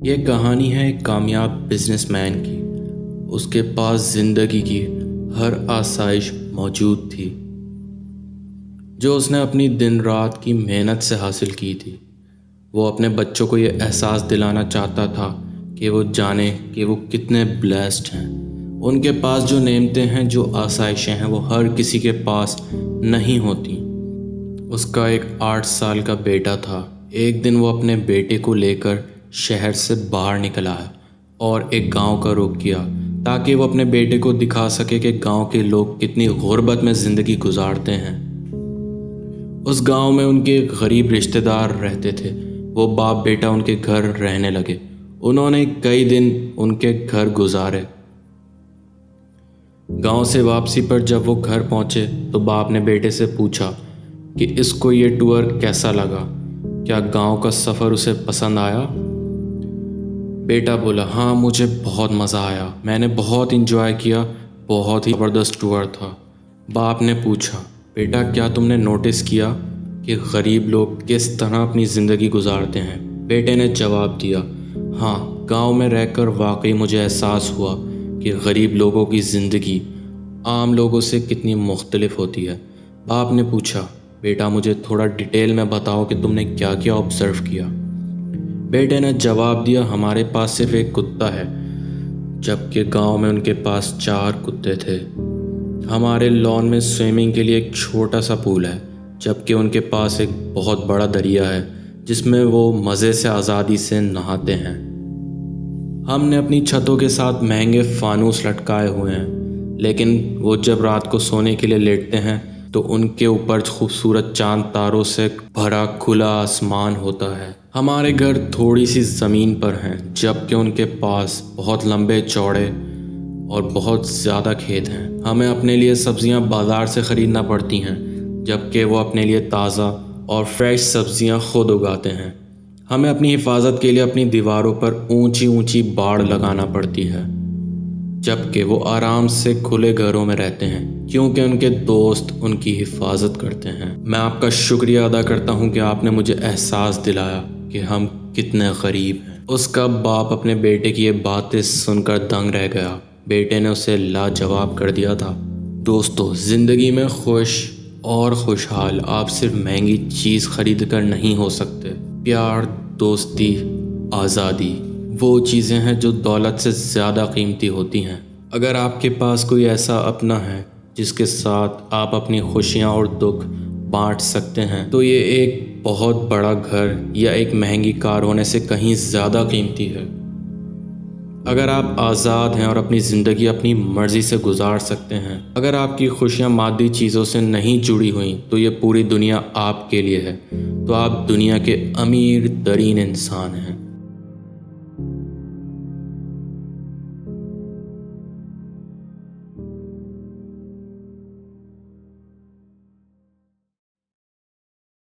یہ کہانی ہے ایک کامیاب بزنس مین کی۔ اس کے پاس زندگی کی ہر آسائش موجود تھی جو اس نے اپنی دن رات کی محنت سے حاصل کی تھی۔ وہ اپنے بچوں کو یہ احساس دلانا چاہتا تھا کہ وہ جانے کہ وہ کتنے بلیسڈ ہیں۔ ان کے پاس جو نعمتیں ہیں، جو آسائشیں ہیں، وہ ہر کسی کے پاس نہیں ہوتی۔ اس کا ایک 8 سال کا بیٹا تھا۔ ایک دن وہ اپنے بیٹے کو لے کر شہر سے باہر نکل آیا اور ایک گاؤں کا رخ کیا تاکہ وہ اپنے بیٹے کو دکھا سکے کہ گاؤں کے لوگ کتنی غربت میں زندگی گزارتے ہیں۔ اس گاؤں میں ان کے غریب رشتہ دار رہتے تھے۔ وہ باپ بیٹا ان کے گھر رہنے لگے۔ انہوں نے کئی دن ان کے گھر گزارے۔ گاؤں سے واپسی پر جب وہ گھر پہنچے تو باپ نے بیٹے سے پوچھا کہ اس کو یہ ٹور کیسا لگا؟ کیا گاؤں کا سفر اسے پسند آیا؟ بیٹا بولا، ہاں مجھے بہت مزہ آیا، میں نے بہت انجوائے کیا، بہت ہی زبردست ٹور تھا۔ باپ نے پوچھا، بیٹا کیا تم نے نوٹس کیا کہ غریب لوگ کس طرح اپنی زندگی گزارتے ہیں؟ بیٹے نے جواب دیا، ہاں، گاؤں میں رہ کر واقعی مجھے احساس ہوا کہ غریب لوگوں کی زندگی عام لوگوں سے کتنی مختلف ہوتی ہے۔ باپ نے پوچھا، بیٹا مجھے تھوڑا ڈیٹیل میں بتاؤ کہ تم نے کیا کیا آبزرو کیا؟ بیٹے نے جواب دیا، ہمارے پاس صرف ایک کتا ہے، جبکہ گاؤں میں ان کے پاس 4 کتے تھے۔ ہمارے لان میں سوئمنگ کے لیے ایک چھوٹا سا پول ہے، جبکہ ان کے پاس ایک بہت بڑا دریا ہے جس میں وہ مزے سے آزادی سے نہاتے ہیں۔ ہم نے اپنی چھتوں کے ساتھ مہنگے فانوس لٹکائے ہوئے ہیں، لیکن وہ جب رات کو سونے کے لیے لیٹتے ہیں تو ان کے اوپر خوبصورت چاند تاروں سے بھرا کھلا آسمان ہوتا ہے۔ ہمارے گھر تھوڑی سی زمین پر ہیں، جبکہ ان کے پاس بہت لمبے چوڑے اور بہت زیادہ کھیت ہیں۔ ہمیں اپنے لیے سبزیاں بازار سے خریدنا پڑتی ہیں، جبکہ وہ اپنے لیے تازہ اور فریش سبزیاں خود اگاتے ہیں۔ ہمیں اپنی حفاظت کے لیے اپنی دیواروں پر اونچی اونچی باڑ لگانا پڑتی ہے، جبکہ وہ آرام سے کھلے گھروں میں رہتے ہیں کیونکہ ان کے دوست ان کی حفاظت کرتے ہیں۔ میں آپ کا شکریہ ادا کرتا ہوں کہ آپ نے مجھے احساس دلایا کہ ہم کتنے غریب ہیں۔ اس کا باپ اپنے بیٹے کی یہ باتیں سن کر دنگ رہ گیا۔ بیٹے نے اسے لاجواب کر دیا تھا۔ دوستو، زندگی میں خوش اور خوشحال آپ صرف مہنگی چیز خرید کر نہیں ہو سکتے۔ پیار، دوستی، آزادی وہ چیزیں ہیں جو دولت سے زیادہ قیمتی ہوتی ہیں۔ اگر آپ کے پاس کوئی ایسا اپنا ہے جس کے ساتھ آپ اپنی خوشیاں اور دکھ بانٹ سکتے ہیں تو یہ ایک بہت بڑا گھر یا ایک مہنگی کار ہونے سے کہیں زیادہ قیمتی ہے۔ اگر آپ آزاد ہیں اور اپنی زندگی اپنی مرضی سے گزار سکتے ہیں، اگر آپ کی خوشیاں مادی چیزوں سے نہیں جڑی ہوئیں تو یہ پوری دنیا آپ کے لیے ہے، تو آپ دنیا کے امیر ترین انسان ہیں۔